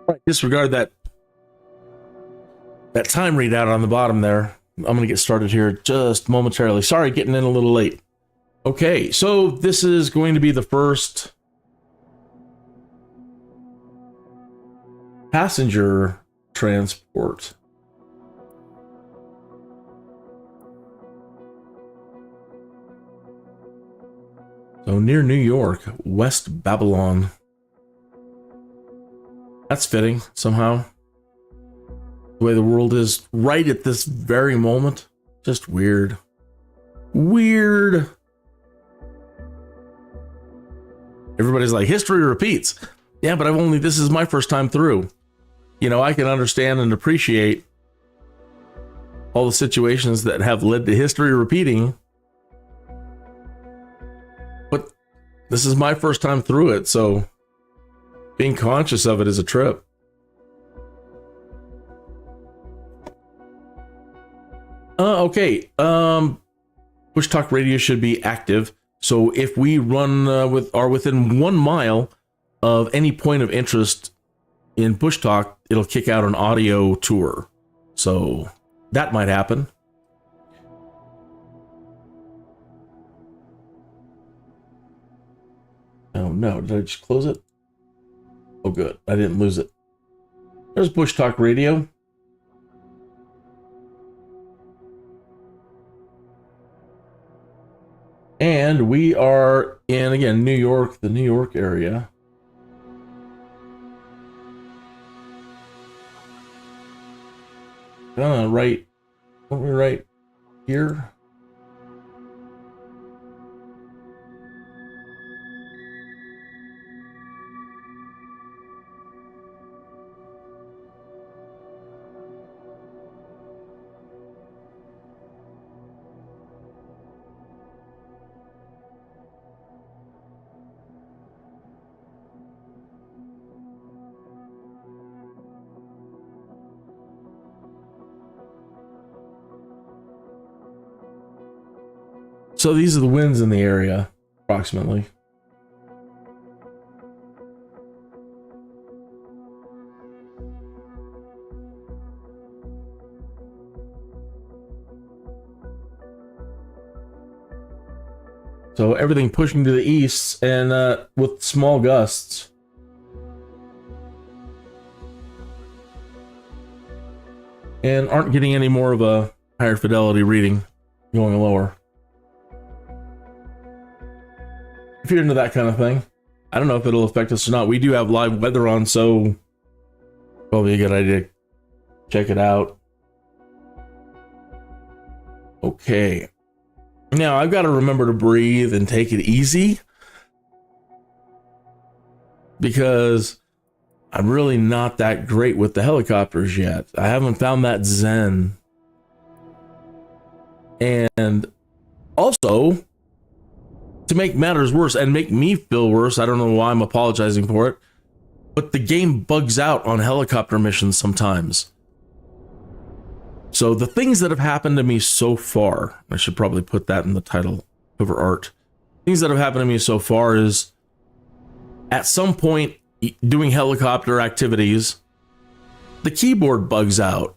Right, disregard that time readout on the bottom there. I'm going to get started here just momentarily. Sorry, getting in a little late. Okay, so this is going to be the first passenger transport. So near New York, West Babylon. That's fitting somehow. The way the world is right at this very moment. Just weird. Weird. Everybody's like, history repeats. Yeah, but this is my first time through. You know, I can understand and appreciate all the situations that have led to history repeating. But this is my first time through it, so being conscious of it is a trip. Okay. Bushtalk Radio should be active. So if we run are within 1 mile of any point of interest in Bushtalk, it'll kick out an audio tour. So that might happen. Oh no, did I just close it? Oh good, I didn't lose it. There's Bushtalk Radio. And we are in, again, New York, the New York area. Right here. So these are the winds in the area, approximately. So everything pushing to the east and with small gusts. And aren't getting any more of a higher fidelity reading going lower. If you're into that kind of thing, I don't know if it'll affect us or not. We do have live weather on, so probably a good idea to check it out. Okay. Now, I've got to remember to breathe and take it easy because I'm really not that great with the helicopters yet. I haven't found that zen. And also, to make matters worse and make me feel worse, I don't know why I'm apologizing for it, but the game bugs out on helicopter missions sometimes. So the things that have happened to me so far, I should probably put that in the title cover art. Things that have happened to me so far is at some point doing helicopter activities, the keyboard bugs out.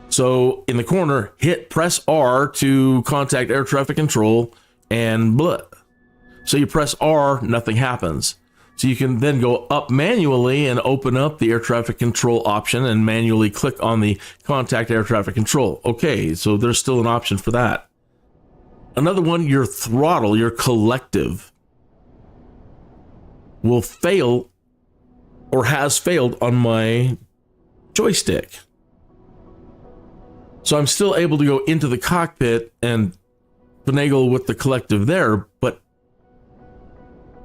So in the corner, press R to contact air traffic control, and blah. So you press R, nothing happens. So you can then go up manually and open up the air traffic control option and manually click on the contact air traffic control. Okay, so there's still an option for that. Another one, your throttle, your collective, will fail or has failed on my joystick. So I'm still able to go into the cockpit and finagle with the collective there, but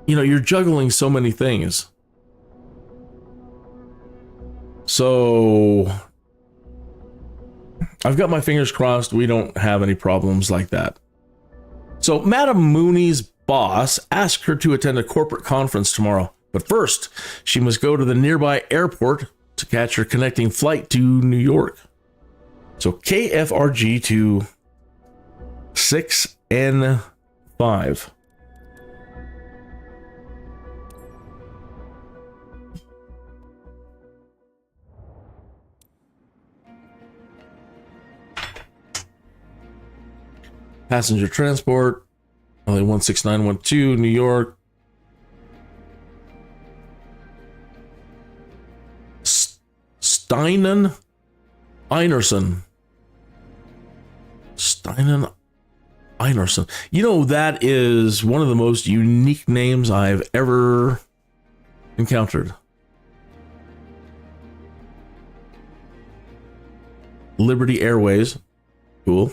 you know, you're juggling so many things. So I've got my fingers crossed we don't have any problems like that. So Madam Mooney's boss asked her to attend a corporate conference tomorrow, but first she must go to the nearby airport to catch her connecting flight to New York. So KFRG to 6N5. Passenger transport, only 16912, New York. Steinen Einerson. Steinen Einerson. You know, that is one of the most unique names I've ever encountered. Liberty Airways. Cool.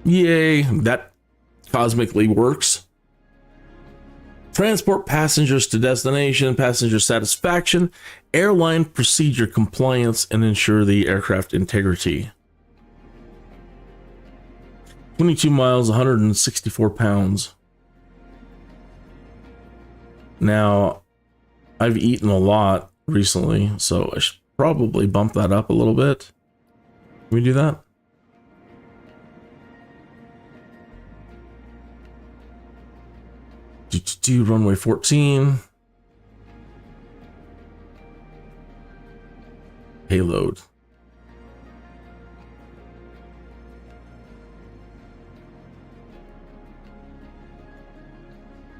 Yay, that cosmically works. Transport passengers to destination, passenger satisfaction, airline procedure compliance, and ensure the aircraft integrity. 22 miles, 164 pounds. Now, I've eaten a lot recently, so I should probably bump that up a little bit. Can we do that? Runway 14. Payload.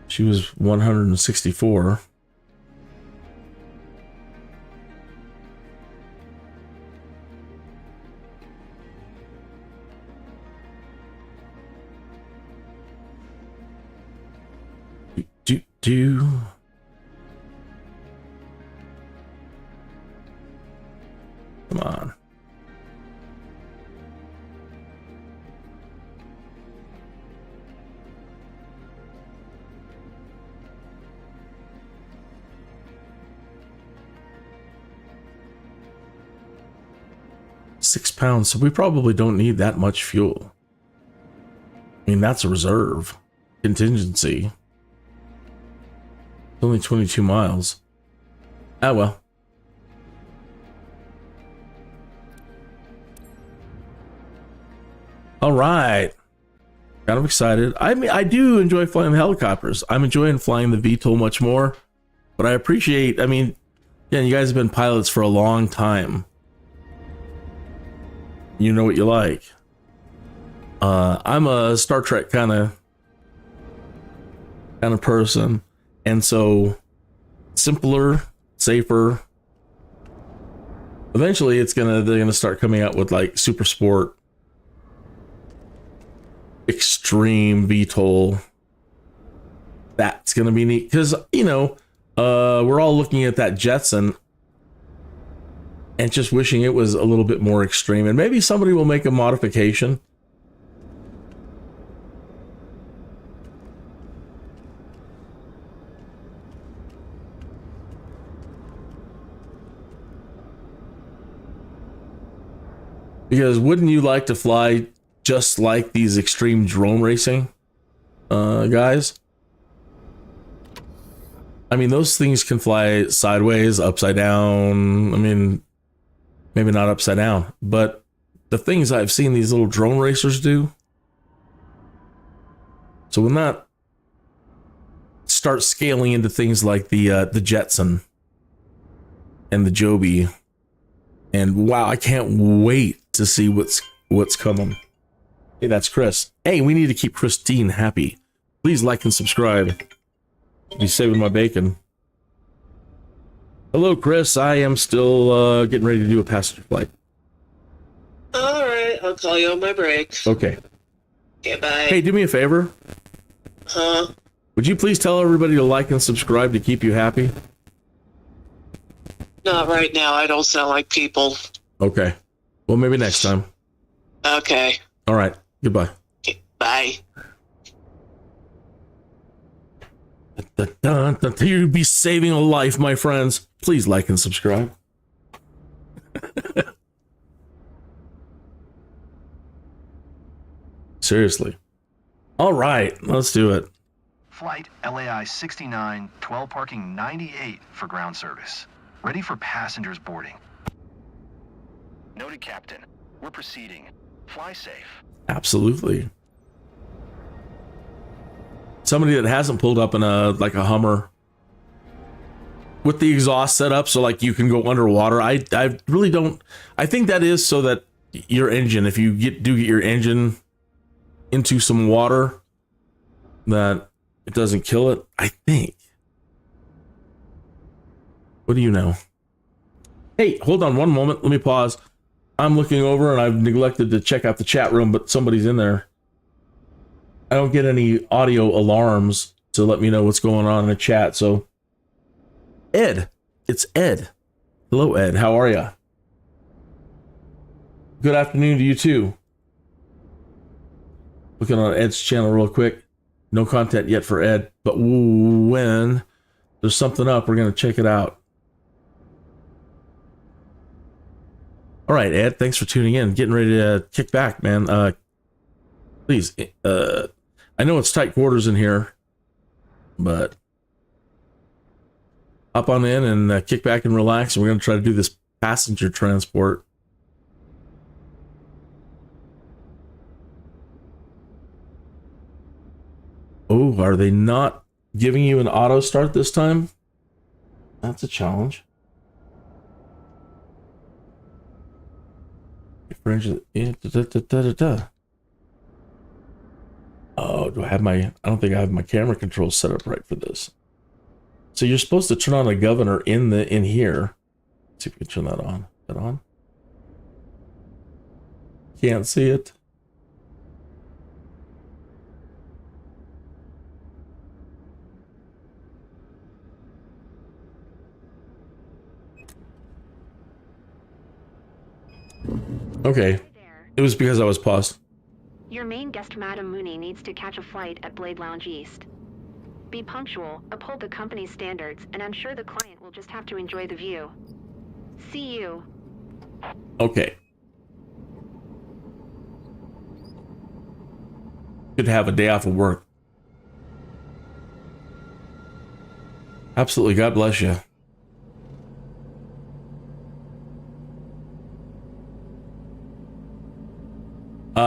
She was 164. Come on. £6, so we probably don't need that much fuel. I mean, that's a reserve contingency. It's only 22 miles. Ah, well. All right. Kind of excited. I mean, I do enjoy flying the helicopters. I'm enjoying flying the VTOL much more, but I appreciate, I mean, yeah, you guys have been pilots for a long time. You know what you like. I'm a Star Trek kind of person, and so simpler, safer. Eventually, they're gonna start coming out with like super sport, extreme VTOL. That's gonna be neat because we're all looking at that Jetson and just wishing it was a little bit more extreme, and maybe somebody will make a modification. Because wouldn't you like to fly just like these extreme drone racing guys? I mean, those things can fly sideways, upside down. I mean, maybe not upside down, but the things I've seen these little drone racers do. So when that starts scaling into things like the Jetson and the Joby, and wow, I can't wait to see what's coming. Hey, that's Chris. Hey, we need to keep Christine happy. Please like and subscribe. Be saving my bacon. Hello, Chris. I am still getting ready to do a passenger flight. All right, I'll call you on my break. Okay. Okay, bye. Hey, do me a favor. Huh? Would you please tell everybody to like and subscribe to keep you happy? Not right now. I don't sound like people. Okay. Well, maybe next time. Okay. All right. Goodbye. Okay, bye. You'd be saving a life, my friends. Please like and subscribe. Seriously. All right, let's do it. Flight LAI 69, 12 parking 98 for ground service. Ready for passengers boarding. Noted, Captain. We're proceeding. Fly safe. Absolutely. Somebody that hasn't pulled up in a Hummer with the exhaust set up so like you can go underwater. I really don't. I think that is so that your engine, if you do get your engine into some water that it doesn't kill it, I think. What do you know? Hey, hold on one moment. Let me pause. I'm looking over and I've neglected to check out the chat room, but somebody's in there. I don't get any audio alarms to let me know what's going on in the chat. So, Ed, it's Ed. Hello, Ed. How are you? Good afternoon to you too. Looking on Ed's channel real quick. No content yet for Ed, but when there's something up, we're going to check it out. All right, Ed, thanks for tuning in. Getting ready to kick back, man. Please, I know it's tight quarters in here, but hop on in and kick back and relax. And we're going to try to do this passenger transport. Oh, are they not giving you an auto start this time? That's a challenge. Oh, do I have my... I don't think I have my camera controls set up right for this. So you're supposed to turn on a governor in here. Let's see if we can turn that on. Is that on? Can't see it. Okay. It was because I was paused. Your main guest, Madam Mooney, needs to catch a flight at Blade Lounge East. Be punctual, uphold the company's standards, and ensure the client will just have to enjoy the view. See you. Okay. Good to have a day off of work. Absolutely. God bless you.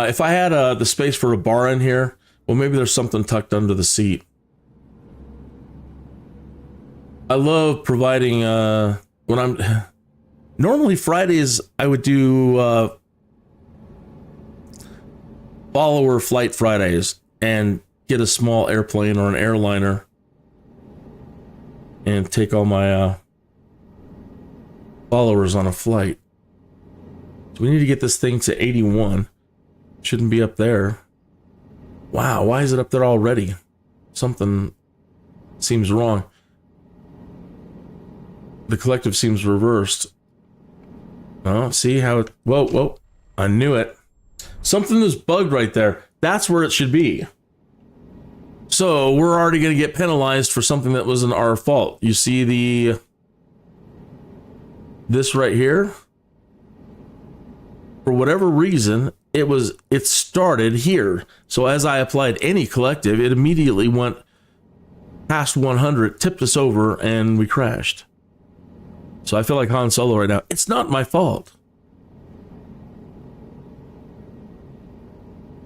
If I had the space for a bar in here, well, maybe there's something tucked under the seat. I love providing, when I'm... Normally Fridays, I would do follower flight Fridays and get a small airplane or an airliner and take all my followers on a flight. So we need to get this thing to 81. Shouldn't be up there. Wow, why is it up there already? Something seems wrong. The collective seems reversed. Oh, see how it... Whoa. I knew it. Something is bugged right there. That's where it should be. So we're already going to get penalized for something that wasn't our fault. You see this right here? For whatever reason... It started here. So as I applied any collective, it immediately went past 100, tipped us over, and we crashed. So I feel like Han Solo right now. It's not my fault.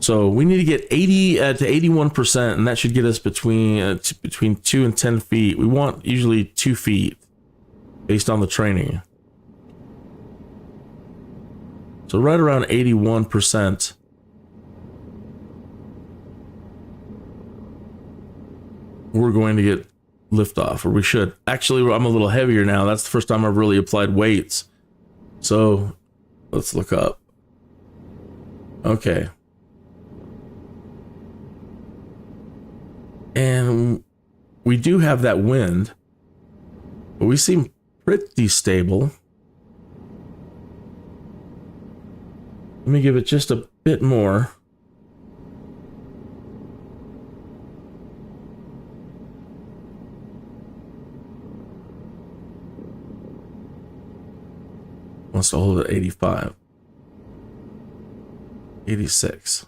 So we need to get 80 to 81%, and that should get us between 2 and 10 feet. We want usually 2 feet based on the training. So right around 81%. We're going to get liftoff, or we should. Actually, I'm a little heavier now. That's the first time I've really applied weights. So let's look up. Okay. And we do have that wind, but we seem pretty stable. Let me give it just a bit more. Wants to hold it at 85. 86.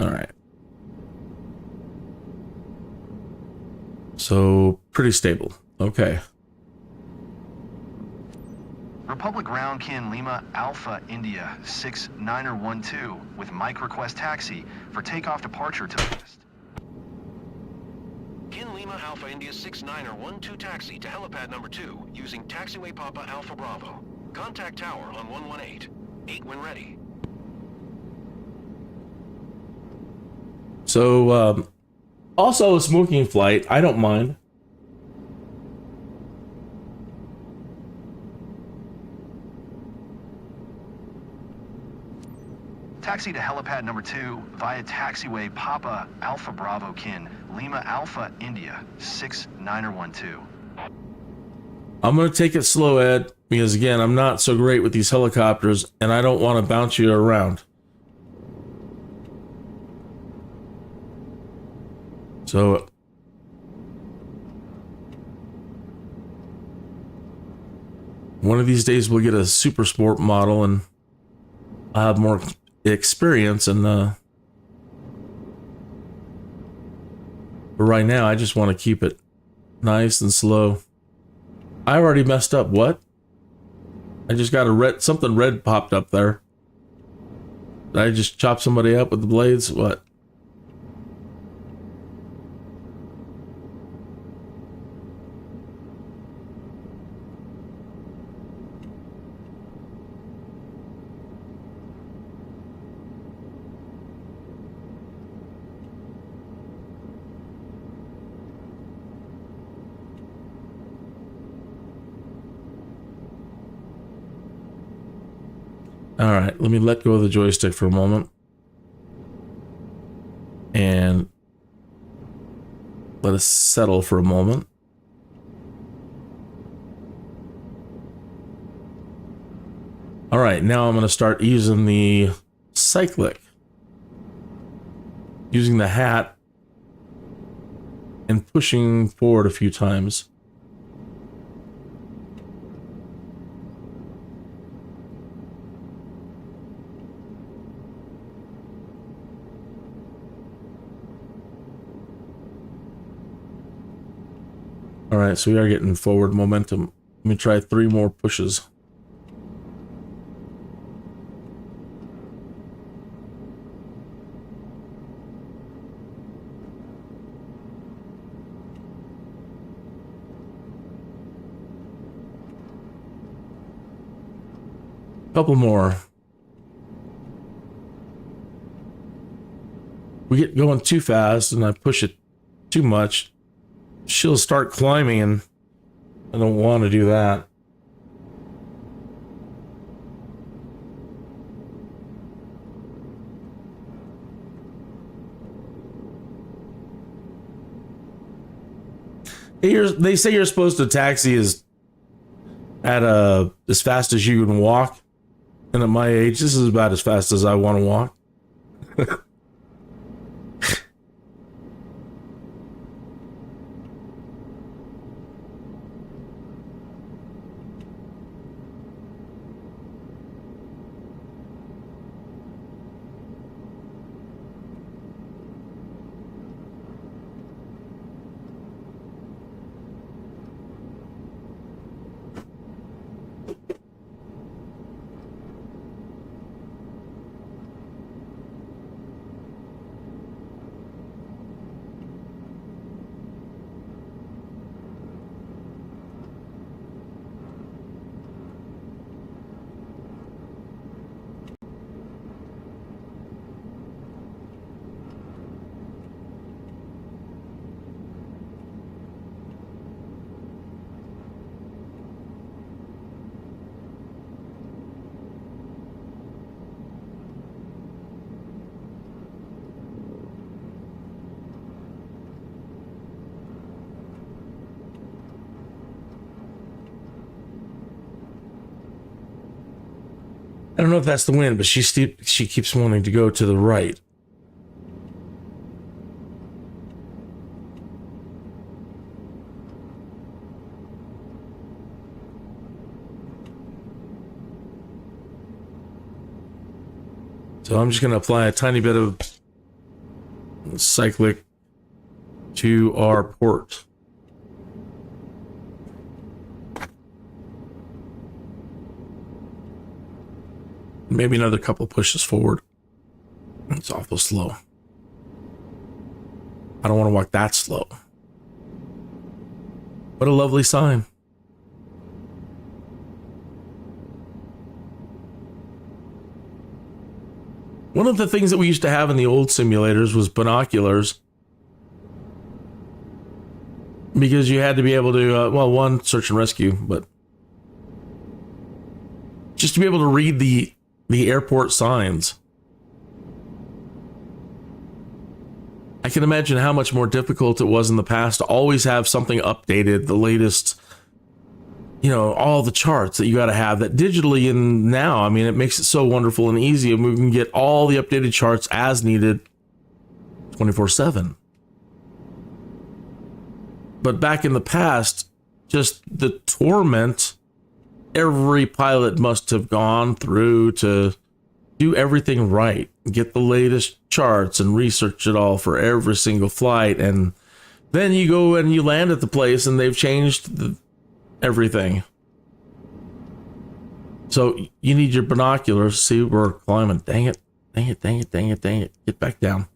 All right. So pretty stable. Okay. Republic Round Kin Lima Alpha India 6912 with Mike request taxi for takeoff departure to the west. Kin Lima Alpha India 6912 taxi to helipad number 2 using taxiway Papa Alpha Bravo. Contact tower on 118. 8 when ready. So, also a smoking flight. I don't mind. Taxi to helipad number 2 via taxiway Papa Alpha Bravo Kin, Lima Alpha India, 6912. I'm going to take it slow, Ed, because again, I'm not so great with these helicopters and I don't want to bounce you around. So, one of these days we'll get a super sport model and I'll have more experience, and but right now I just want to keep it nice and slow. I already messed up. What? I just got a red, something red popped up there. Did I just chop somebody up with the blades? What? All right, let me let go of the joystick for a moment and let us settle for a moment. All right, now I'm going to start using the cyclic, using the hat and pushing forward a few times. All right, so we are getting forward momentum. Let me try 3 more pushes. Couple more. We get going too fast and I push it too much. She'll start climbing and I don't want to do that. They say you're supposed to taxi as fast as you can walk. And at my age, this is about as fast as I want to walk. I don't know if that's the wind, but she keeps wanting to go to the right. So I'm just going to apply a tiny bit of cyclic to our port. Maybe another couple pushes forward. It's awful slow. I don't want to walk that slow. What a lovely sign. One of the things that we used to have in the old simulators was binoculars. Because you had to be able to, one, search and rescue, but just to be able to read the airport signs. I can imagine how much more difficult it was in the past to always have something updated, the latest, all the charts that you got to have that digitally. And now, I mean, it makes it so wonderful and easy, and we can get all the updated charts as needed 24/7. But back in the past, just the torment every pilot must have gone through to do everything right, get the latest charts and research it all for every single flight. And then you go and you land at the place and they've changed everything. So you need your binoculars. See, we're climbing. Dang it. Get back down.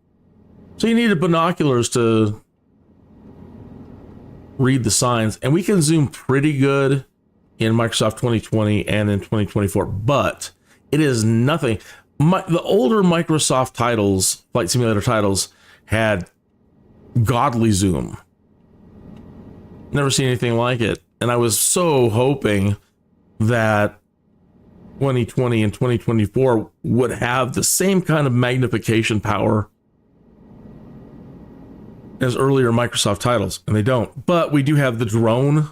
So you need binoculars to read the signs. And we can zoom pretty good in Microsoft 2020 and in 2024, but it is nothing. The older Microsoft titles, Flight Simulator titles, had godly zoom. Never seen anything like it. And I was so hoping that 2020 and 2024 would have the same kind of magnification power as earlier Microsoft titles, and they don't. But we do have the drone.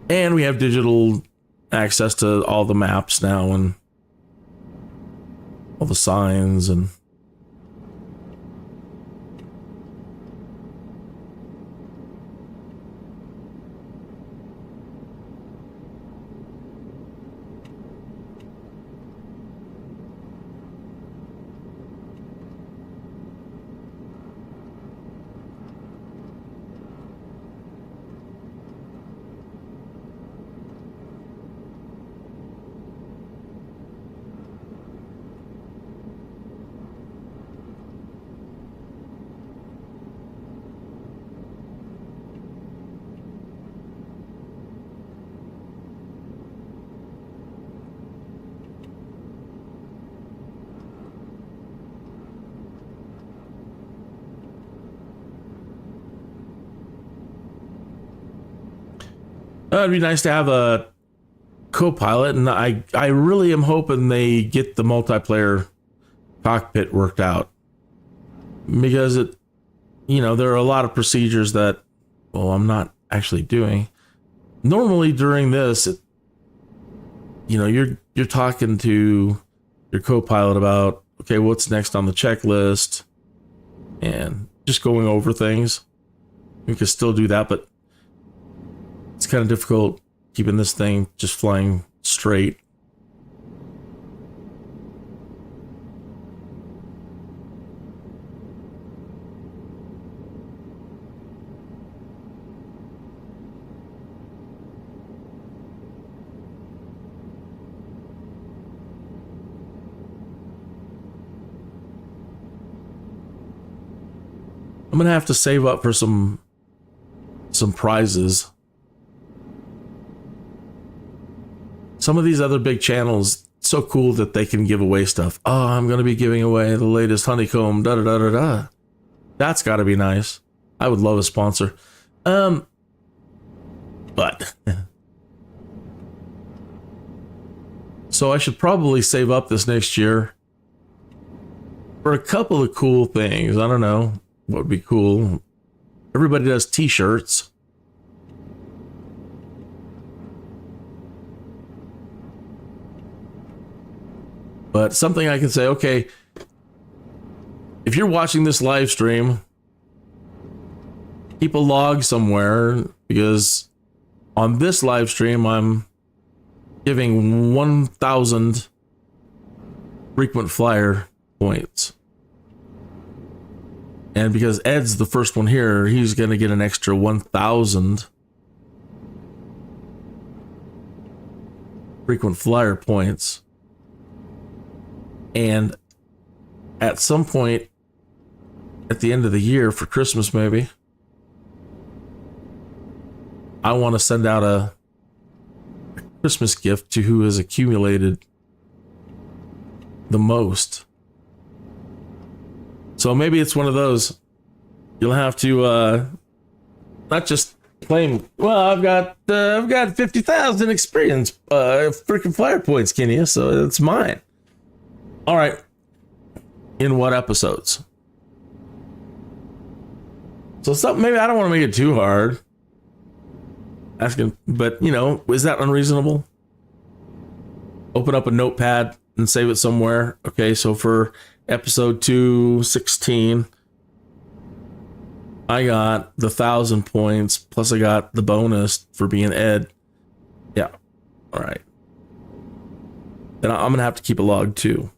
And we have digital access to all the maps now and all the signs and it'd be nice to have a co-pilot, and I really am hoping they get the multiplayer cockpit worked out, because there are a lot of procedures that, I'm not actually doing. Normally during this, you're talking to your co-pilot about, okay, what's next on the checklist, and just going over things. You can still do that, but it's kind of difficult keeping this thing just flying straight. I'm gonna have to save up for some prizes. Some of these other big channels, so cool that they can give away stuff. Oh, I'm going to be giving away the latest honeycomb, da-da-da-da-da. That's got to be nice. I would love a sponsor. But so I should probably save up this next year for a couple of cool things. I don't know what would be cool. Everybody does t-shirts. But something I can say, okay, if you're watching this live stream, keep a log somewhere, because on this live stream, I'm giving 1,000 frequent flyer points. And because Ed's the first one here, he's going to get an extra 1,000 frequent flyer points. And at some point at the end of the year, for Christmas maybe, I want to send out a Christmas gift to who has accumulated the most. So maybe it's one of those. You'll have to not just claim, well, I've got 50,000 experience freaking flyer points, can you? So it's mine. All right. In what episodes? So something, maybe I don't want to make it too hard. Asking, but you know, is that unreasonable? Open up a notepad and save it somewhere. Okay, so for episode 216, I got the 1,000 points, plus I got the bonus for being Ed. Yeah. All right. Then I'm going to have to keep a log too.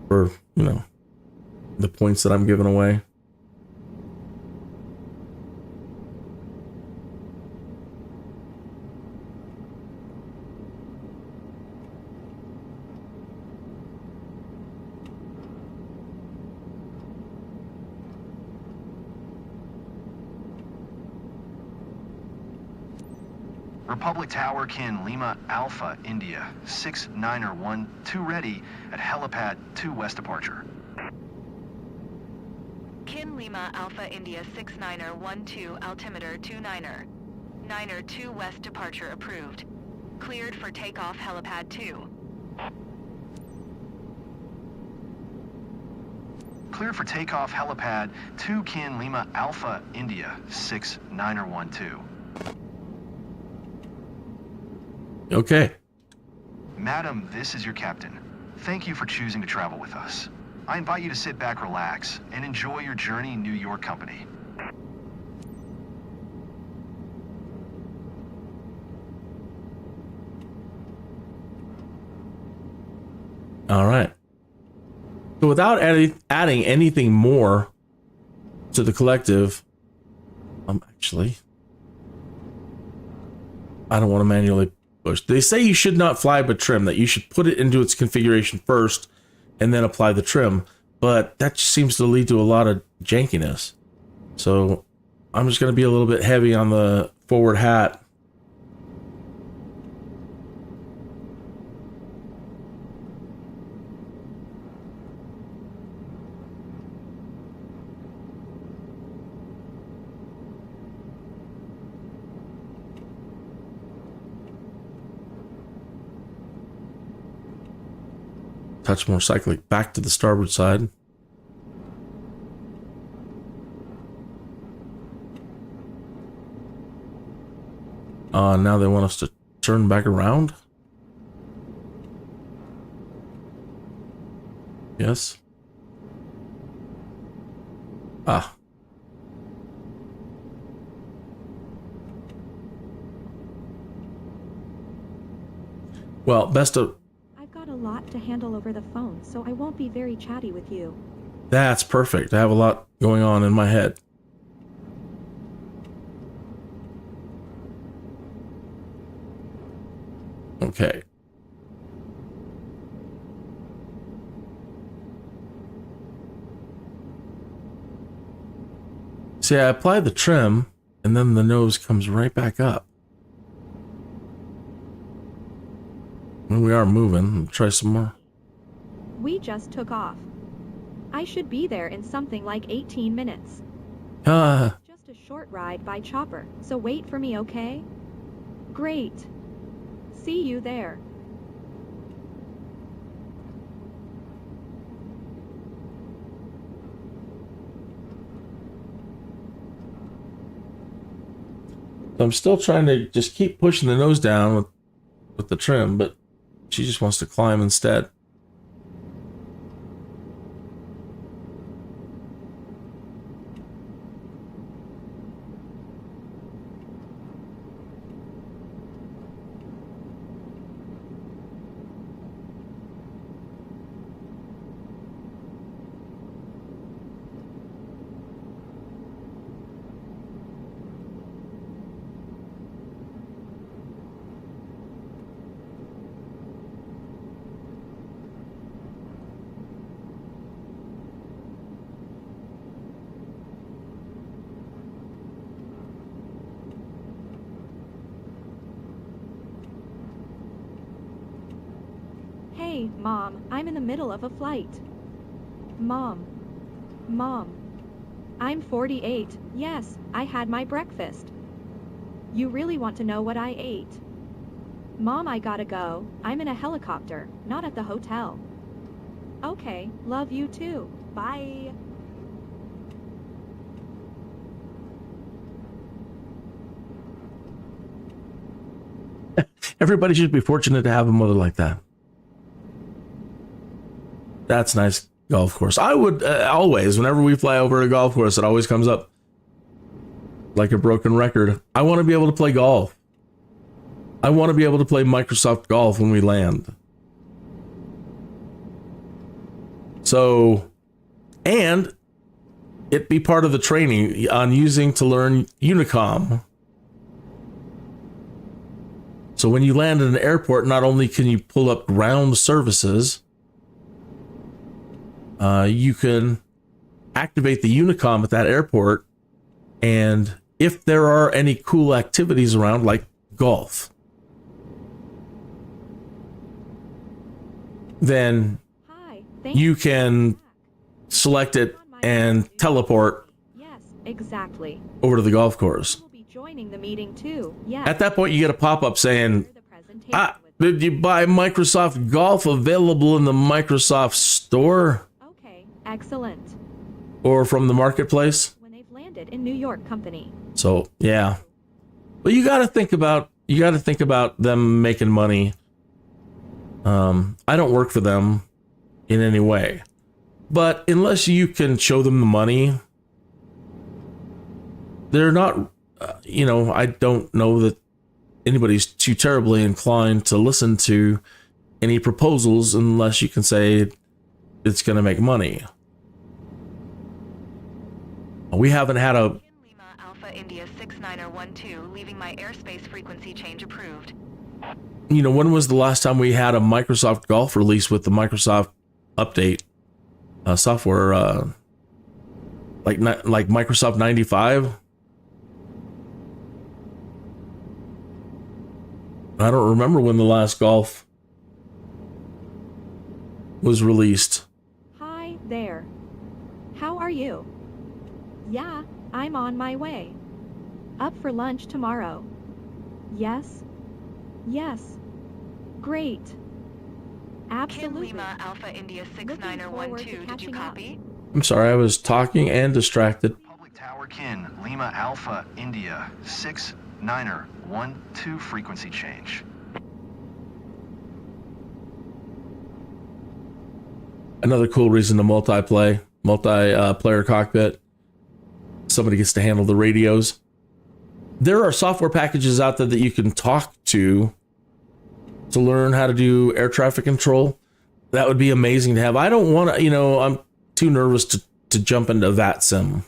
For, you know, the points that I'm giving away. Republic Tower, Kin Lima Alpha, India, 69er12 ready at helipad 2 west departure. Kin Lima Alpha India 69er12 altimeter 29er. 9er 2 west departure approved. Cleared for takeoff helipad 2. Cleared for takeoff helipad 2 Kin Lima Alpha, India, 69er12. Okay. Madam, this is your captain. Thank you for choosing to travel with us. I invite you to sit back, relax, and enjoy your journey in New York company. All right. So without adding anything more to the collective, actually, I don't want to manually push. They say you should not fly but trim, that you should put it into its configuration first and then apply the trim, but that just seems to lead to a lot of jankiness. So I'm just going to be a little bit heavy on the forward hat. Touch more cyclic back to the starboard side. Now they want us to turn back around. Yes. Ah. Well, best of... A lot to handle over the phone, so I won't be very chatty with you. That's perfect. I have a lot going on in my head. Okay. See, I apply the trim, and then the nose comes right back up. We are moving. Try some more. We just took off. I should be there in something like 18 minutes. Just a short ride by chopper, so wait for me, okay? Great. See you there. I'm still trying to just keep pushing the nose down with the trim, but she just wants to climb instead. Hey, Mom, I'm in the middle of a flight. Mom. I'm 48. Yes, I had my breakfast. You really want to know what I ate? Mom, I gotta go. I'm in a helicopter, not at the hotel. Okay, love you too. Bye. Everybody should be fortunate to have a mother like that. That's nice. Golf course. I would always, whenever we fly over a golf course, it always comes up like a broken record. I want to be able to play golf. I want to be able to play Microsoft Golf when we land. So, and it be part of the training on using to learn Unicom. So when you land at an airport, not only can you pull up ground services, you can activate the Unicom at that airport, and if there are any cool activities around, like golf, then you can select it and teleport exactly over to the golf course. We'll be joining the meeting too. Yes. At that point, you get a pop-up saying, did you buy Microsoft Golf available in the Microsoft Store? Okay, excellent. Or from the marketplace? When they've landed in New York company. So, yeah. But you got to think about them making money. I don't work for them in any way. But unless you can show them the money, they're not, I don't know that anybody's too terribly inclined to listen to any proposals unless you can say it's going to make money. We haven't had a... Lima Alpha India 69er12, leaving my airspace frequency change approved. When was the last time we had a Microsoft Golf release with the Microsoft update software, like Microsoft 95? I don't remember when the last Golf was released. Hi there. How are you? Yeah, I'm on my way. Up for lunch tomorrow. Yes. Great. Absolutely. Kim Lima Alpha India 69er12, did you copy? I'm sorry, I was talking and distracted. Public Tower Kin, Lima Alpha India 69er12 frequency change. Another cool reason to multiplayer cockpit. Somebody gets to handle the radios. There are software packages out there that you can talk to learn how to do air traffic control. That would be amazing to have. I don't want to, I'm too nervous to jump into VATSIM.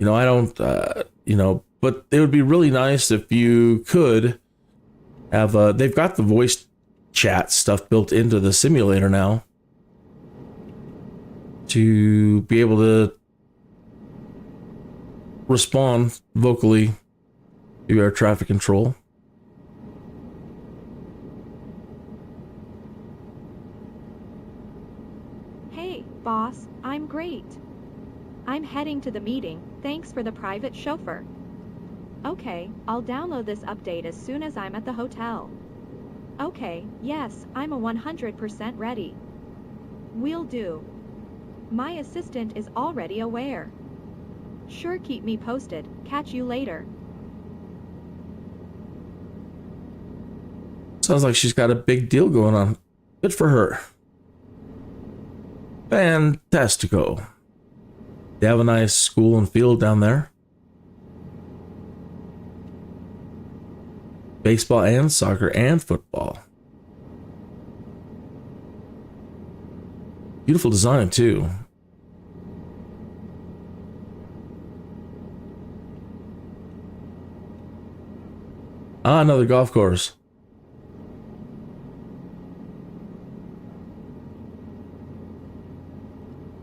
I don't, but it would be really nice if you could have, they've got the voice chat stuff built into the simulator now to be able to respond vocally to air traffic control. Hey, boss, I'm great. I'm heading to the meeting. Thanks for the private chauffeur. Okay, I'll download this update as soon as I'm at the hotel. Okay, yes, I'm 100% ready. Will do. My assistant is already aware. Sure, keep me posted. Catch you later. Sounds like she's got a big deal going on. Good for her. Fantastico. They have a nice school and field down there. Baseball and soccer and football. Beautiful design too. Another golf course.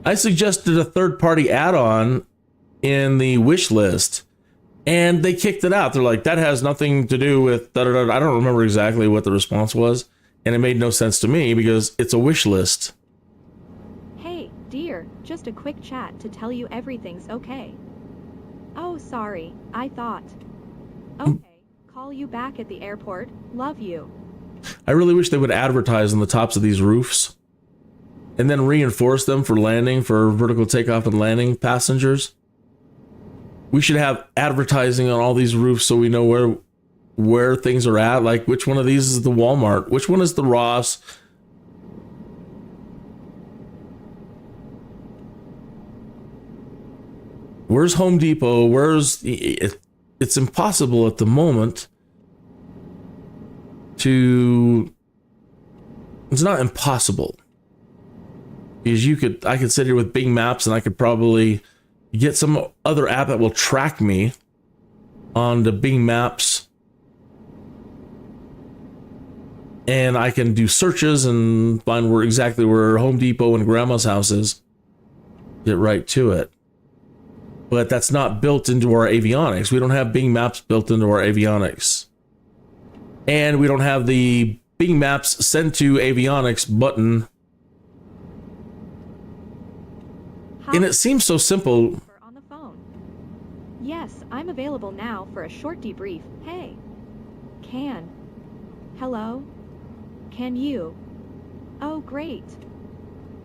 I suggested a third-party add-on in the wish list, and they kicked it out. They're like, that has nothing to do with... I don't remember exactly what the response was. And it made no sense to me because it's a wish list. Hey, dear, just a quick chat to tell you everything's okay. Oh, sorry, I thought. Okay, call you back at the airport. Love you. I really wish they would advertise on the tops of these roofs and then reinforce them for landing, for vertical takeoff and landing passengers. We should have advertising on all these roofs so we know where things are at. Like, which one of these is the Walmart? Which one is the Ross? Where's Home Depot? It's impossible at the moment to... It's not impossible. Because I could sit here with Bing Maps and I could probably get some other app that will track me on the Bing Maps. And I can do searches and find exactly where Home Depot and Grandma's house is. Get right to it. But that's not built into our avionics. We don't have Bing Maps built into our avionics. And we don't have the Bing Maps send to avionics button. And it seems so simple. On the phone. Yes, I'm available now for a short debrief. Hey. Hello? Can you? Oh, great.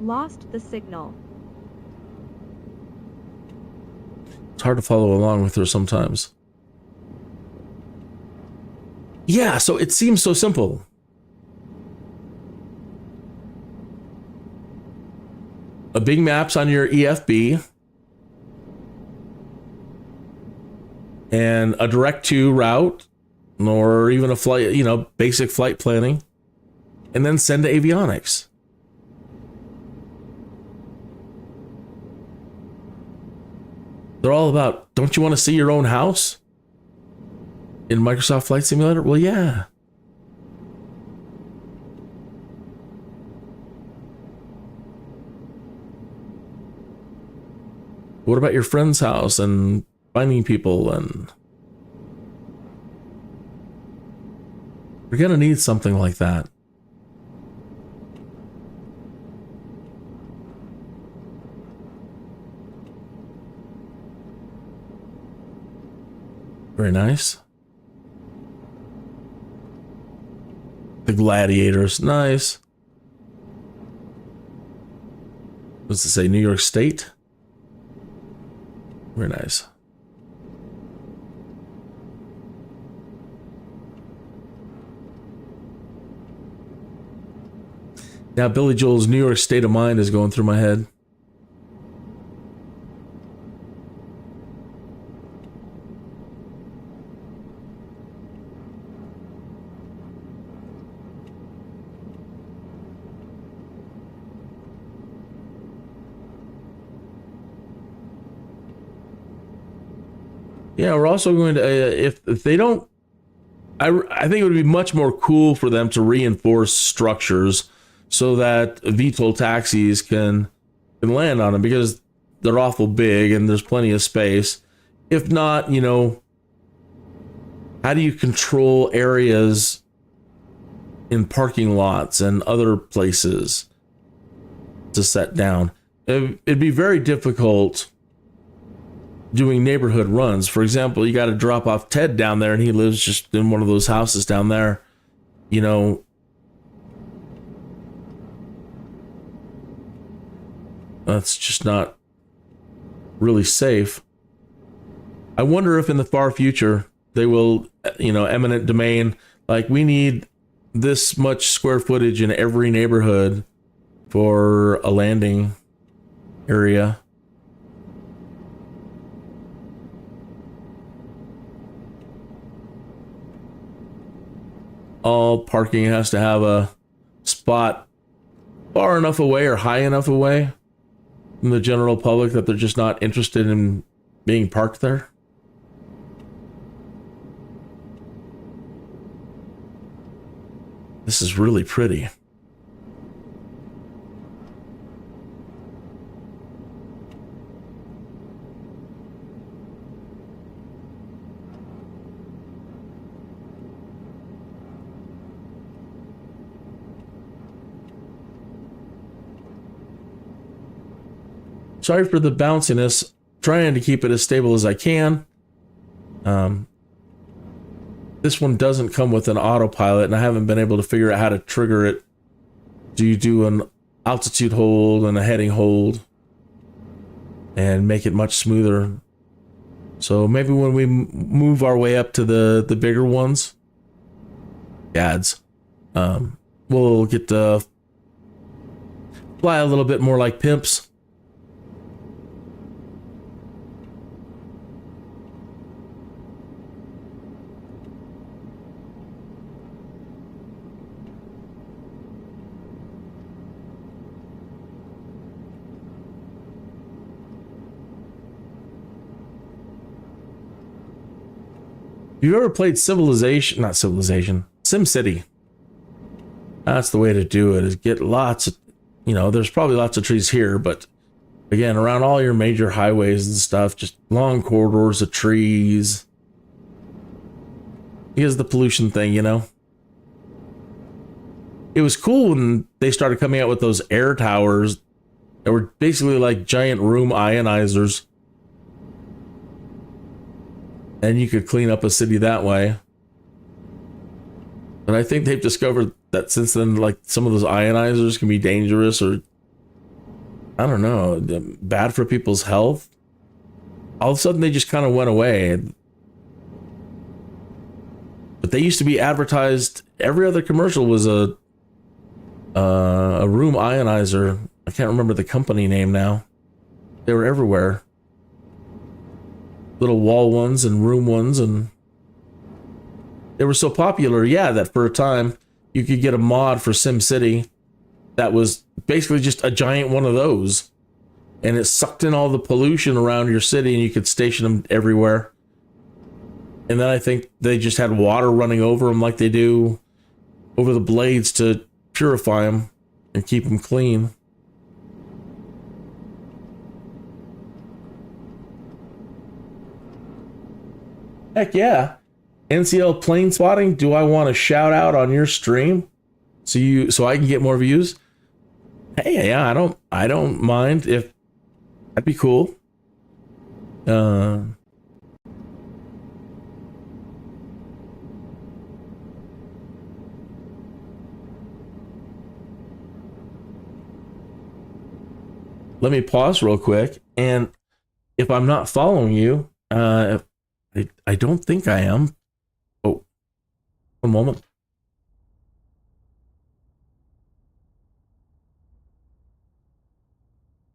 Lost the signal. It's hard to follow along with her sometimes. Yeah, so it seems so simple. A Bing Maps on your EFB. And a direct to route. Or even a flight, basic flight planning. And then send to avionics. They're all about, don't you want to see your own house in Microsoft Flight Simulator? Well, yeah. What about your friend's house and finding people? And we're going to need something like that. Very nice. The gladiators, nice. What's it say? New York State? Very nice. Now Billy Joel's New York State of Mind is going through my head. Yeah, we're also going to, if they don't, I think it would be much more cool for them to reinforce structures so that VTOL taxis can land on them, because they're awful big and there's plenty of space. If not, how do you control areas in parking lots and other places to set down? It'd be very difficult doing neighborhood runs. For example, you got to drop off Ted down there and he lives just in one of those houses down there. That's just not really safe. I wonder if in the far future they will, eminent domain, like we need this much square footage in every neighborhood for a landing area. All parking has to have a spot far enough away or high enough away from the general public that they're just not interested in being parked there. This is really pretty. sorry for the bounciness. Trying to keep it as stable as I can. This one doesn't come with an autopilot, and I haven't been able to figure out how to trigger it. Do you do an altitude hold and a heading hold and make it much smoother? So maybe when we move our way up to the bigger ones, ads, we'll get to fly a little bit more like pimps. If you've ever played SimCity, that's the way to do it, is get lots of, there's probably lots of trees here, but again, around all your major highways and stuff, just long corridors of trees. Because the pollution thing, It was cool when they started coming out with those air towers that were basically like giant room ionizers. And you could clean up a city that way. And I think they've discovered that since then, like, some of those ionizers can be dangerous or, I don't know, bad for people's health. All of a sudden, they just kind of went away. But they used to be advertised. Every other commercial was a room ionizer. I can't remember the company name now. They were everywhere. Little wall ones and room ones, and they were so popular, that for a time you could get a mod for SimCity that was basically just a giant one of those, and it sucked in all the pollution around your city, and you could station them everywhere. And then I think they just had water running over them like they do over the blades to purify them and keep them clean. Heck yeah. NCL plane spotting, do I want to shout out on your stream so I can get more views? Hey, yeah, I don't mind. If that'd be cool. Let me pause real quick, and if I'm not following you, I don't think I am. Oh, one moment.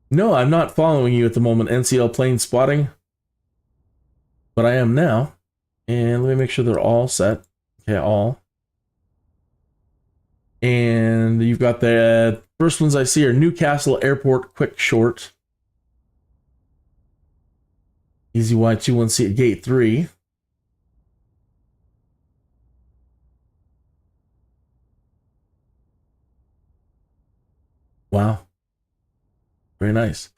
No, I'm not following you at the moment, NCL plane spotting. But I am now. And let me make sure they're all set. Okay, all. And you've got the first ones I see are Newcastle Airport Quick Short. Easy Y21C at gate 3. Wow. Very nice.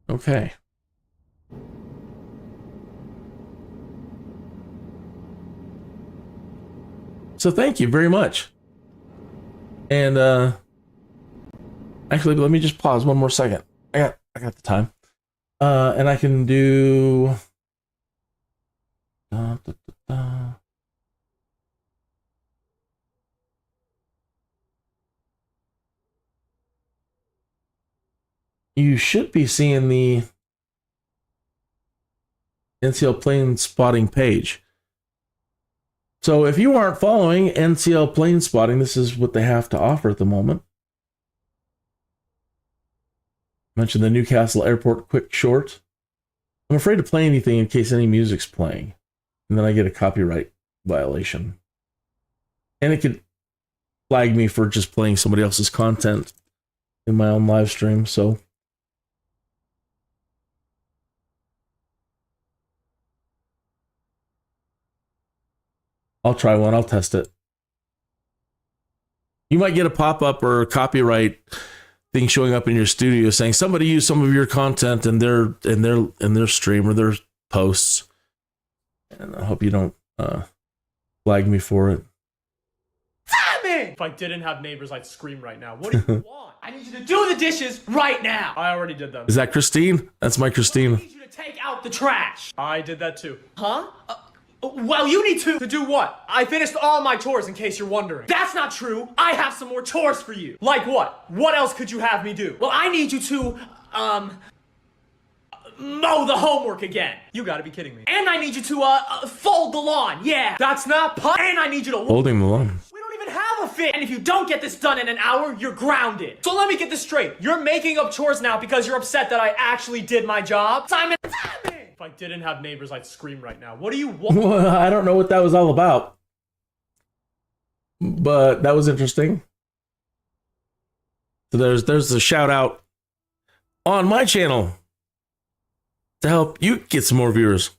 Okay. So thank you very much. And actually, let me just pause one more second. I got the time. And I can do you should be seeing the NCL plane spotting page. So if you aren't following NCL plane spotting, this is what they have to offer at the moment. Mentioned the Newcastle Airport Quick Short. I'm afraid to play anything in case any music's playing, and then I get a copyright violation. And it could flag me for just playing somebody else's content in my own live stream, so I'll try one. I'll test it. You might get a pop-up or a copyright thing showing up in your studio saying somebody used some of your content in their stream or their posts. And I hope you don't flag me for it. Timing! If I didn't have neighbors, I'd scream right now. What do you want? I need you to do the dishes right now. I already did them. Is that Christine? That's my I Christine. need you to take out the trash. I did that too. Huh? Well, you need to do what? I finished all my chores, in case you're wondering. That's not true. I have some more chores for you. Like what? What else could you have me do? Well, I need you to, mow the homework again. You gotta be kidding me. And I need you to, fold the lawn. Yeah, that's not And I need you to... Holding the lawn. We don't even have a fit. And if you don't get this done in an hour, you're grounded. So let me get this straight. You're making up chores now because you're upset that I actually did my job? Simon, if I didn't have neighbors, I'd scream right now. What do you want? I don't know what that was all about. But that was interesting. So there's a shout out on my channel to help you get some more viewers.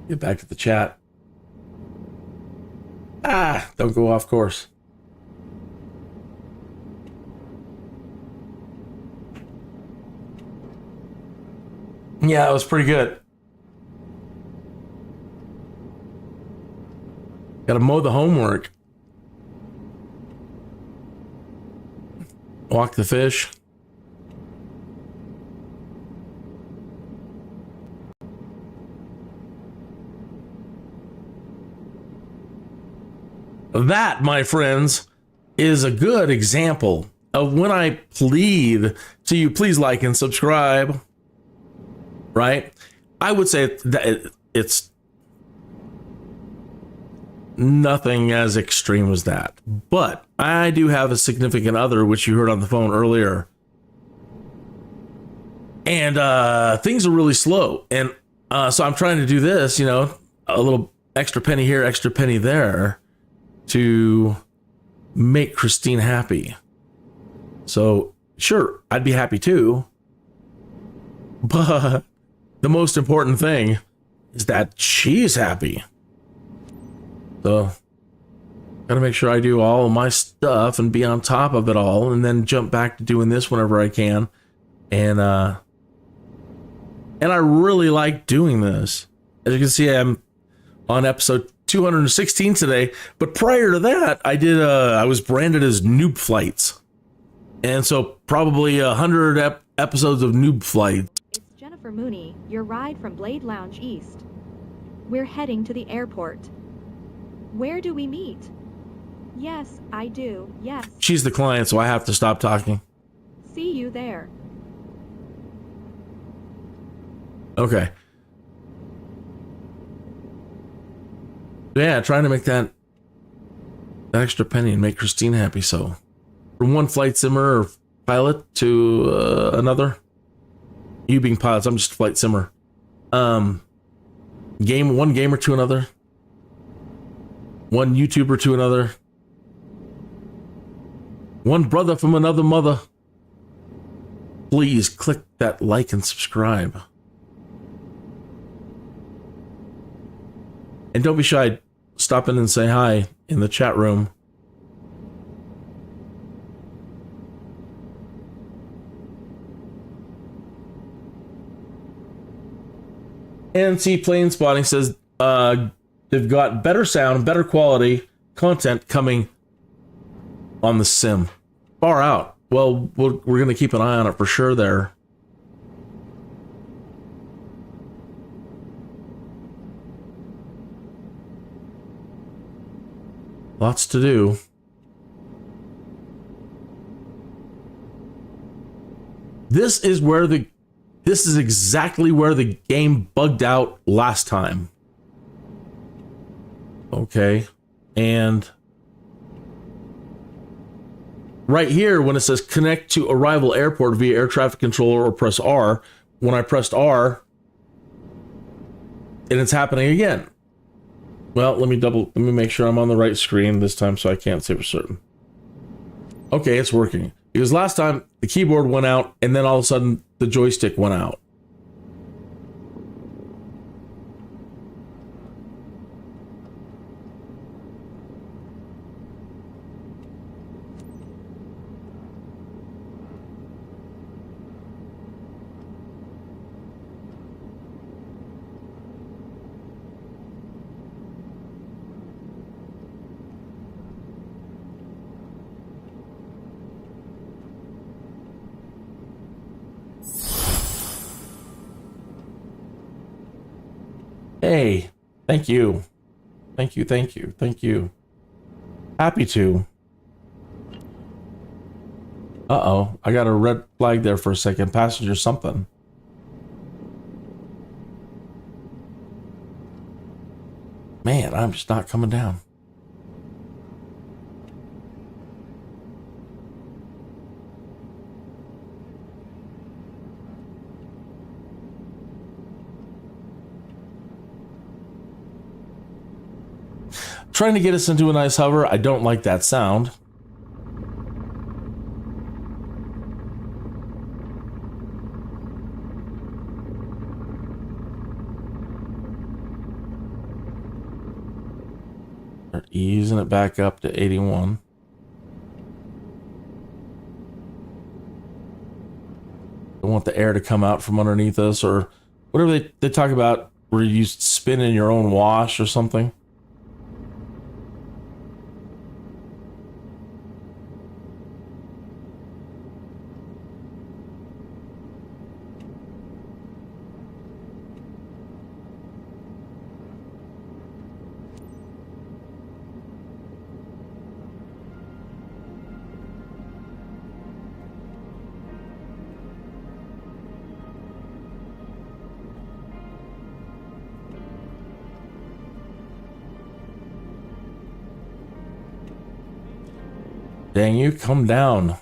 Get back to the chat. Don't go off course. Yeah, it was pretty good. Gotta mow the homework. Walk the fish. That, my friends, is a good example of when I plead to you, please like and subscribe. Right? I would say that it's nothing as extreme as that. But I do have a significant other, which you heard on the phone earlier. And things are really slow. And so I'm trying to do this, you know, a little extra penny here, extra penny there to make Christine happy. So sure, I'd be happy too. But the most important thing is that she's happy. So, gotta make sure I do all of my stuff and be on top of it all, and then jump back to doing this whenever I can. And I really like doing this. As you can see, I'm on episode 216 today. But prior to that, I was branded as Noob Flights, and so probably 100 episodes of Noob Flights. Jennifer Mooney, your ride from Blade Lounge East. We're heading to the airport. Where do we meet? Yes, I do, yes. She's the client, so I have to stop talking. See you there. Okay. Yeah, trying to make that extra penny and make Christine happy, so. From one flight simmer or pilot to another. You being pilots, I'm just a flight simmer. One gamer to another. One YouTuber to another. One brother from another mother. Please click that like and subscribe. And don't be shy. Stop in and say hi in the chat room. NC Plane Spotting says they've got better sound, better quality content coming on the sim. Far out. Well, we're going to keep an eye on it for sure there. Lots to do. This is exactly where the game bugged out last time. Okay. And right here, when it says connect to arrival airport via air traffic controller or press R, when I pressed R, and it's happening again. Well, let me make sure I'm on the right screen this time so I can't say for certain. Okay, it's working. Because last time the keyboard went out and then all of a sudden the joystick went out. Hey, thank you. Thank you, thank you, thank you. Happy to. Uh-oh, I got a red flag there for a second. Passenger something. Man, I'm just not coming down. Trying to get us into a nice hover. I don't like that sound. We're easing it back up to 81. Don't want the air to come out from underneath us, or whatever they talk about where you spin in your own wash or something. Dang you, come down.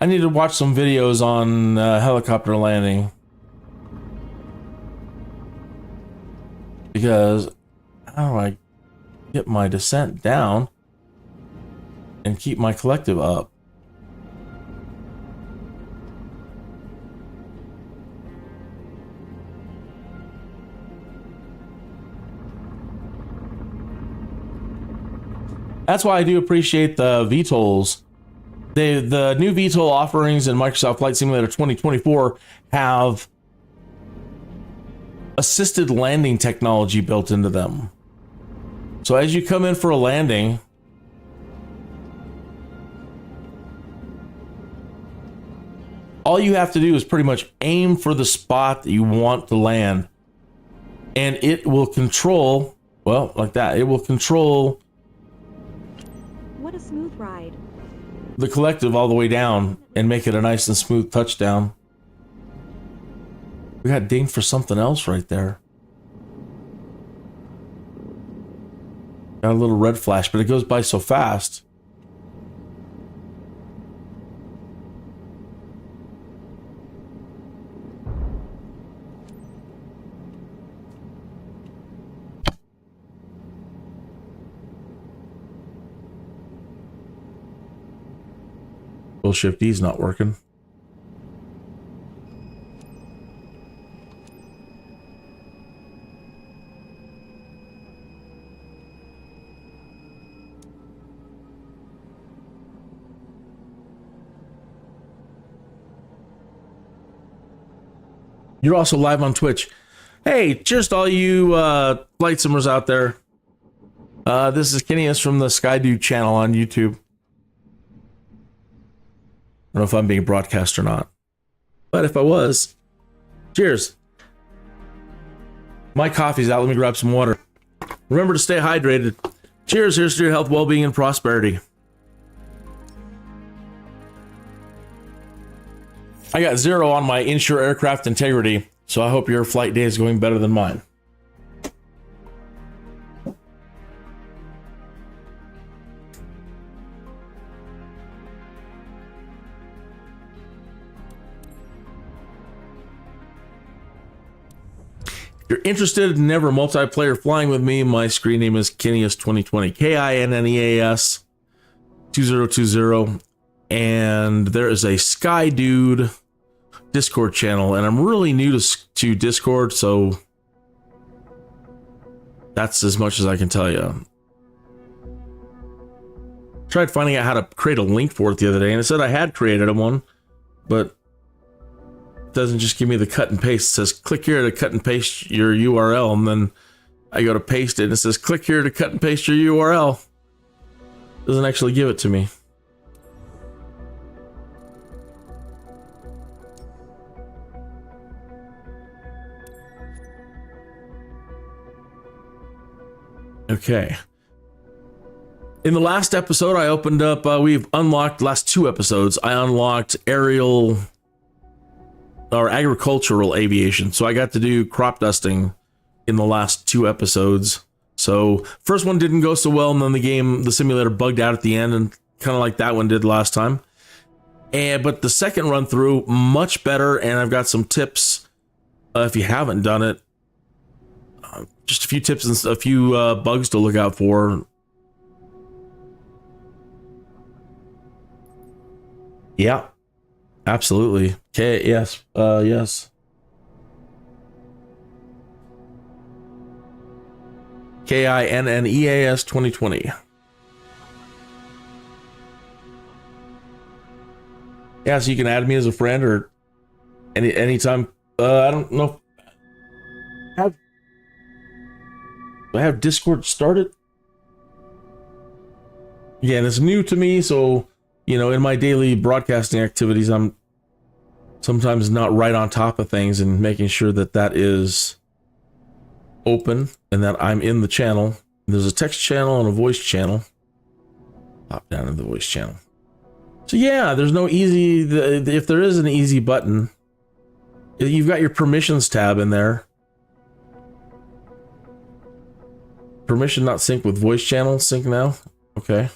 I need to watch some videos on helicopter landing. Because how do I get my descent down and keep my collective up? That's why I do appreciate the VTOLs. The new VTOL offerings in Microsoft Flight Simulator 2024 have assisted landing technology built into them. So as you come in for a landing, all you have to do is pretty much aim for the spot that you want to land. And it will control, well, like that, it will control What a smooth ride. the collective all the way down and make it a nice and smooth touchdown. We got dinged for something else right there. Got a little red flash, but it goes by so fast. Shift D's not working. You're also live on Twitch. Hey, cheers to all you flight simmers out there. This is Kenius from the Skydude channel on YouTube. I don't know if I'm being broadcast or not, but if I was, cheers. My coffee's out. Let me grab some water. Remember to stay hydrated. Cheers. Here's to your health, well-being, and prosperity. I got 0 on my Insure Aircraft Integrity, so I hope your flight day is going better than mine. If you're interested in ever multiplayer flying with me, my screen name is Kinias2020, Kinneas 2020, and there is a Skydude Discord channel, and I'm really new to Discord, so that's as much as I can tell you. Tried finding out how to create a link for it the other day, and it said I had created one, but doesn't just give me the cut and paste. It says click here to cut and paste your URL, and then I go to paste it and it says click here to cut and paste your URL. Doesn't actually give it to me. Okay. In the last episode, I opened up, we've unlocked, last 2 episodes, I unlocked aerial or agricultural aviation. So I got to do crop dusting in the last 2 episodes. So first one didn't go so well, and then the simulator bugged out at the end, and kind of like that one did last time. But the second run through, much better, and I've got some tips if you haven't done it. Just a few tips and a few bugs to look out for. Yeah, absolutely. Okay, yes, yes. KINNEAS 2020. Yeah, so you can add me as a friend or anytime. I don't know. Do I have Discord started? Yeah, and it's new to me, so you know, in my daily broadcasting activities, I'm sometimes not right on top of things and making sure that that is open and that I'm in the channel. There's a text channel and a voice channel. Pop down to the voice channel. So yeah, there's no easy, if there is an easy button, you've got your permissions tab in there. Permission not sync with voice channel, sync now. Okay.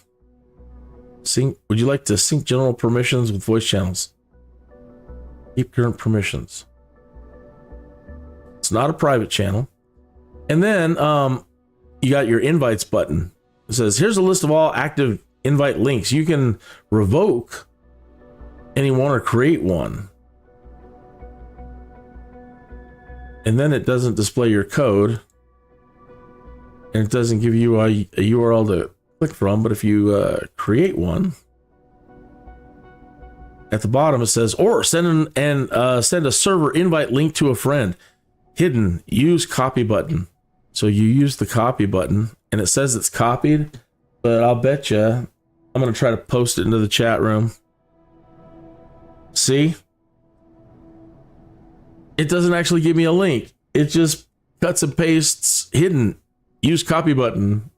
Sync, would you like to sync general permissions with voice channels? Keep current permissions. It's not a private channel. And then you got your invites button. It says, here's a list of all active invite links. You can revoke anyone or create one. And then it doesn't display your code. And it doesn't give you a URL to click from, but if you create one, at the bottom it says, or send a server invite link to a friend. Hidden, use copy button. So you use the copy button, and it says it's copied, but I'll bet you I'm going to try to post it into the chat room. See? It doesn't actually give me a link. It just cuts and pastes hidden. Use copy button.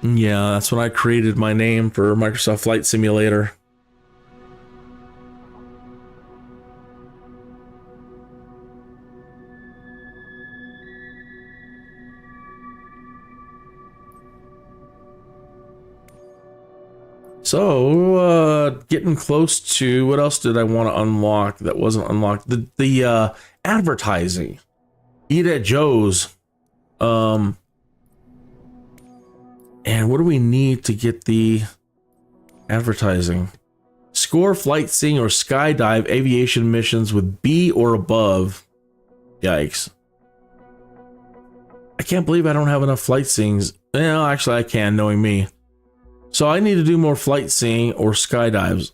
Yeah, that's when I created my name for Microsoft Flight Simulator. So, getting close to, what else did I want to unlock that wasn't unlocked? The advertising. Eat at Joe's. And what do we need to get the advertising? Score Sightseeing or Skydive aviation missions with B or above. Yikes. I can't believe I don't have enough Sightseeings. Well, actually I can, knowing me. So I need to do more Sightseeing or Skydives.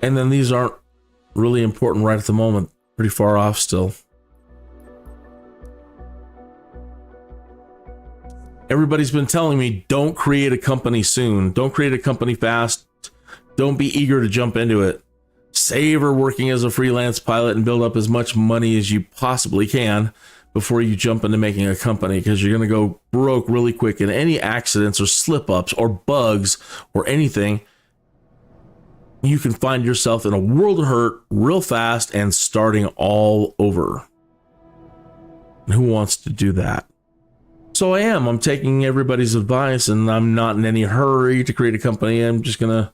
And then these aren't really important right at the moment. Pretty far off still. Everybody's been telling me, don't create a company soon. Don't create a company fast. Don't be eager to jump into it. Savor working as a freelance pilot and build up as much money as you possibly can before you jump into making a company, because you're going to go broke really quick. And any accidents or slip-ups or bugs or anything, you can find yourself in a world of hurt real fast and starting all over. Who wants to do that? So I'm taking everybody's advice, and I'm not in any hurry to create a company. I'm just gonna,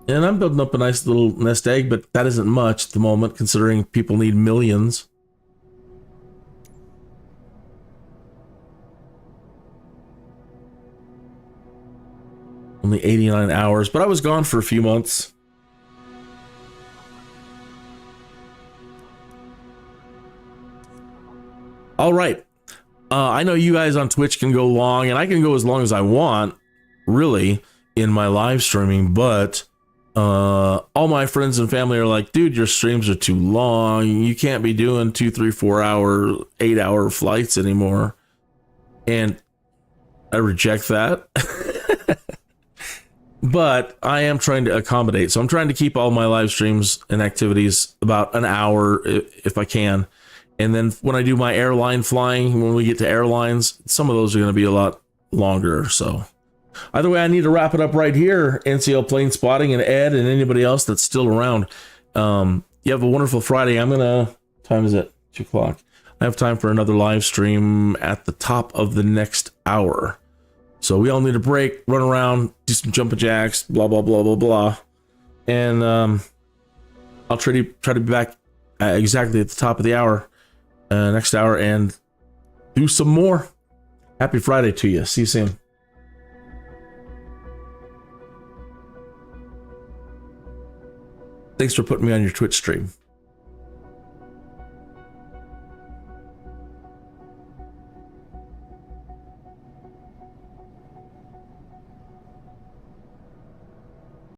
and I'm building up a nice little nest egg, but that isn't much at the moment, considering people need millions. only 89 hours, but I was gone for a few months. All right. I know you guys on Twitch can go long, and I can go as long as I want, really, in my live streaming, but all my friends and family are like, dude, your streams are too long. You can't be doing 2, 3, 4 hour, 8-hour flights anymore. And I reject that. But I am trying to accommodate. So I'm trying to keep all my live streams and activities about an hour if I can. And then when I do my airline flying, when we get to airlines, some of those are going to be a lot longer. So either way, I need to wrap it up right here. NCL Plane Spotting and Ed and anybody else that's still around. You have a wonderful Friday. Time is it? 2 o'clock. I have time for another live stream at the top of the next hour. So we all need a break, run around, do some jumping jacks, blah, blah, blah, blah, blah. And I'll try to be back exactly at the top of the hour, next hour, and do some more. Happy Friday to you. See you soon. Thanks for putting me on your Twitch stream.